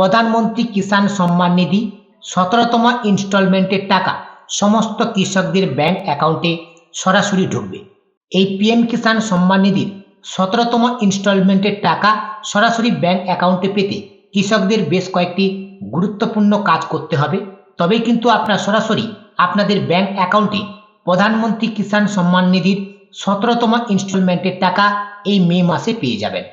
প্রধানমন্ত্রী কিষাণ সম্মান নিধি 17তম ইনস্টলমেন্টের টাকা সমস্ত কৃষকদের ব্যাংক অ্যাকাউন্টে সরাসরি ঢুকবে। এই পিএম কিষাণ সম্মান নিধির 17তম ইনস্টলমেন্টের টাকা সরাসরি ব্যাংক অ্যাকাউন্টে পেতে কৃষকদের বেশ কয়েকটি গুরুত্বপূর্ণ কাজ করতে হবে, তবেই কিন্তু আপনারা সরাসরি আপনাদের ব্যাংক অ্যাকাউন্টে প্রধানমন্ত্রী কিষাণ সম্মান নিধির 17তম ইনস্টলমেন্টের টাকা এই মে মাসে পেয়ে যাবেন।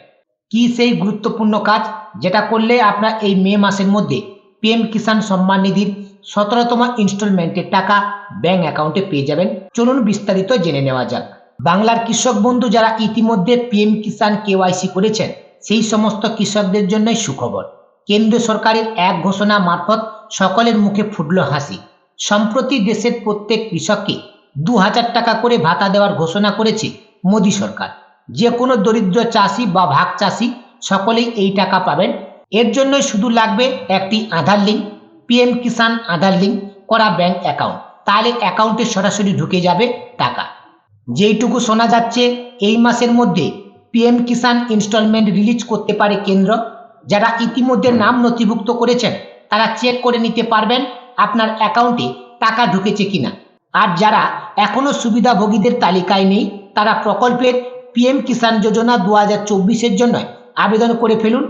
কি সেই গুরুত্বপূর্ণ কাজ যেটা করলে আপনার এই মে মাসের মধ্যে পিএম কিষাণ সম্মান নিধির 17তম ইনস্টলমেন্টের টাকা ব্যাংক অ্যাকাউন্টে পেয়ে যাবেন? চলুন বিস্তারিত জেনে নেওয়া যাক। বাংলার কৃষক বন্ধু যারা ইতিমধ্যে পিএম কিষাণ কেওয়াইসি করেছেন সেই সমস্ত কৃষকদের জন্যই সুখবর। কেন্দ্র সরকারের এক ঘোষণা মারফত সকলের মুখে ফুটল হাসি। সম্প্রতি দেশের প্রত্যেক কৃষককে 2000 টাকা করে ভাতা দেওয়ার ঘোষণা করেছে মোদী সরকার। যে কোনো দরিদ্র চাষি বা ভাগ চাষি সকলেই এই টাকা পাবেন। এর জন্যই শুধু লাগবে একটি আধার লিঙ্ক, পিএম কিষাণ আধার লিঙ্ক করা ব্যাংক অ্যাকাউন্ট, তাহলে অ্যাকাউন্টে সরাসরি ঢুকে যাবে টাকা। যেইটুকু শোনা যাচ্ছে এই মাসের মধ্যে পিএম কিষাণ ইনস্টলমেন্ট রিলিজ করতে পারে কেন্দ্র। যারা ইতিমধ্যে নাম নথিভুক্ত করেছেন তারা চেক করে নিতে পারবেন আপনার অ্যাকাউন্টে টাকা ঢুকেছে কিনা। আর যারা এখনো সুবিধাভোগীদের তালিকায় নেই তারা প্রকল্পের পিএম কিষাণ যোজনা 2024-এর জন্য আবেদন করে ফেলুন।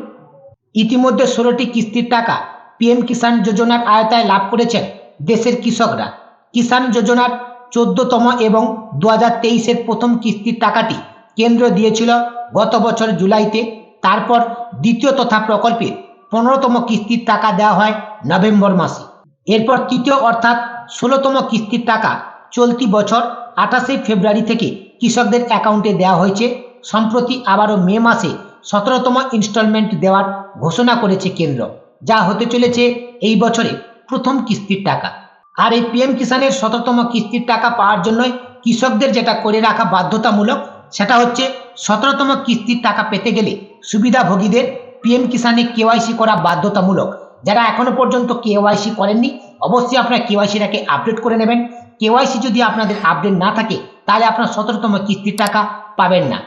ইতিমধ্যে 16টি কিস্তির টাকা পিএম কিষাণ যোজনার আওতায় লাভ করেছেন দেশের কৃষকরা। কিষাণ যোজনার 14তম এবং 2023-এর প্রথম কিস্তির টাকাটি কেন্দ্র দিয়েছিল গত বছর জুলাইতে। তারপর দ্বিতীয় তথা প্রকল্পের 15তম কিস্তির টাকা দেওয়া হয় নভেম্বর মাসে। এরপর তৃতীয় অর্থাৎ 16তম কিস্তির টাকা চলতি বছর 28 ফেব্রুয়ারি থেকে কৃষকদের অ্যাকাউন্টে দেওয়া হয়েছে। সম্প্রতি আবারও মে মাসে 17তম ইনস্টলমেন্ট দেওয়ার ঘোষণা করেছে কেন্দ্র, যা হতে চলেছে এই বছরে প্রথম কিস্তির টাকা। আর এই পিএম কিষাণের 17তম কিস্তির টাকা পাওয়ার জন্য কৃষকদের যেটা করে রাখা বাধ্যতামূলক সেটা হচ্ছে 17তম কিস্তির টাকা পেতে গেলে সুবিধাভোগীদের পিএম কিষাণে কেওয়াইসি করা বাধ্যতামূলক। যারা এখনো পর্যন্ত কেওয়াইসি করেননি অবশ্যই আপনারা কেওয়াইসিটাকে আপডেট করে নেবেন। কেওয়াইসি যদি আপনাদের আপডেট না থাকে তাহলে আপনার 17তম কিস্তির টাকা পাবেন না।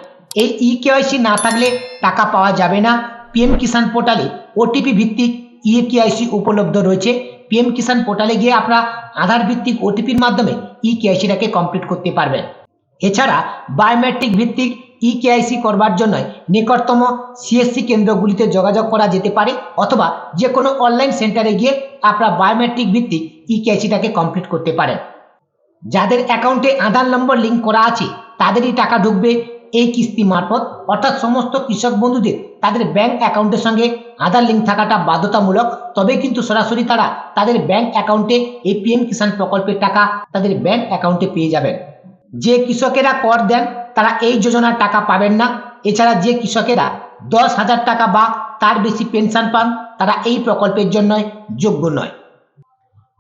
এই কেওয়াইসি না থাকলে টাকা পাওয়া যাবে না। পিএম কিষাণ পোর্টালে ওটিপি ভিত্তিক কেওয়াইসি উপলব্ধ রয়েছে। পিএম কিষাণ পোর্টালে গিয়ে আপনারা আধার ভিত্তিক ওটিপির মাধ্যমে কেওয়াইসিটাকে কমপ্লিট করতে পারবেন। এছাড়া বায়োমেট্রিক ভিত্তিক কেওয়াইসি করবার জন্য নিকটতম সিএসসি কেন্দ্রগুলিতে যোগাযোগ করা যেতে পারে, অথবা যে কোনো অনলাইন সেন্টারে গিয়ে আপনারা বায়োমেট্রিক ভিত্তিক কেওয়াইসিটাকে কমপ্লিট করতে পারেন। যাদের অ্যাকাউন্টে আধার নম্বর লিঙ্ক করা আছে তাদেরই টাকা ঢুকবে এই কিস্তি মারফত। অর্থাৎ সমস্ত কৃষক বন্ধুদের তাদের ব্যাংক অ্যাকাউন্টের সঙ্গে আধার লিঙ্ক থাকাটা বাধ্যতামূলক, তবে কিন্তু সরাসরি তারা তাদের ব্যাংক অ্যাকাউন্টে এই পিএম কিষাণ প্রকল্পের টাকা তাদের ব্যাংক অ্যাকাউন্টে পেয়ে যাবেন। যে কৃষকেরা কর দেন তারা এই যোজনার টাকা পাবেন না। এছাড়া যে কৃষকেরা 10,000 টাকা বা তার বেশি পেনশন পান তারা এই প্রকল্পের জন্য যোগ্য নয়।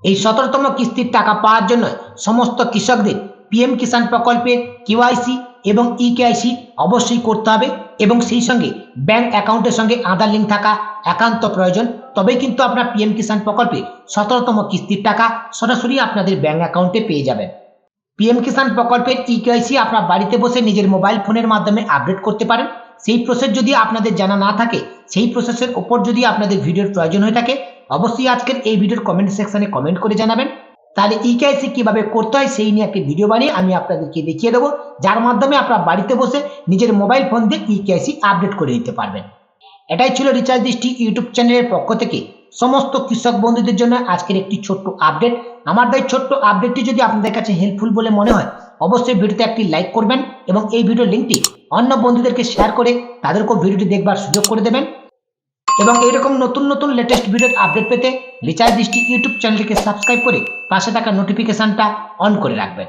এই 17তম কিস্তির টাকা পাওয়ার জন্য সমস্ত কৃষকদের পিএম কিষাণ প্রকল্পের কেওয়াইসি এবং কেওয়াইসি অবশ্যই করতে হবে, এবং সেই সঙ্গে ব্যাংক অ্যাকাউন্টের সঙ্গে আধার লিঙ্ক থাকা একান্ত প্রয়োজন। তবেই কিন্তু আপনার পিএম কিষাণ প্রকল্পে 17তম কিস্তির টাকা সরাসরি আপনাদের ব্যাংক অ্যাকাউন্টে পেয়ে যাবেন। পিএম কিষাণ প্রকল্পের কেওয়াইসি আপনার বাড়িতে বসে নিজের মোবাইল ফোনের মাধ্যমে আপডেট করতে পারেন। সেই প্রসেস যদি আপনাদের জানা না থাকে, সেই প্রসেসের ওপর যদি আপনাদের ভিডিওর প্রয়োজন হয়ে থাকে, অবশ্যই আজকের এই ভিডিওর কমেন্ট সেকশনে কমেন্ট করে জানাবেন। তাহলে কেওয়াইসি কিভাবে করতে হয় সেই নিয়ে একটি ভিডিও বানিয়ে আমি আপনাদেরকে দেখিয়ে দেবো, যার মাধ্যমে আপনারা বাড়িতে বসে নিজের মোবাইল ফোন দিয়ে কেওয়াইসি আপডেট করে নিতে পারবেন। এটাই ছিল রিচার্জ দৃষ্টি ইউটিউব চ্যানেলের পক্ষ থেকে সমস্ত কৃষক বন্ধুদের জন্য আজকের একটি ছোট্ট আপডেট। আমার এই ছোট্ট আপডেটটি যদি আপনাদের কাছে হেল্পফুল বলে মনে হয় অবশ্যই ভিডিওতে একটি লাইক করবেন এবং এই ভিডিওর লিঙ্কটি অন্য বন্ধুদেরকে শেয়ার করে তাদেরকেও ভিডিওটি দেখবার সুযোগ করে দেবেন। এবং এইরকম নতুন নতুন লেটেস্ট ভিডিওর আপডেট পেতে রিচার্জ দৃষ্টি ইউটিউব চ্যানেলটিকে সাবস্ক্রাইব করে পাশে থাকা নোটিফিকেশনটা অন করে রাখবেন।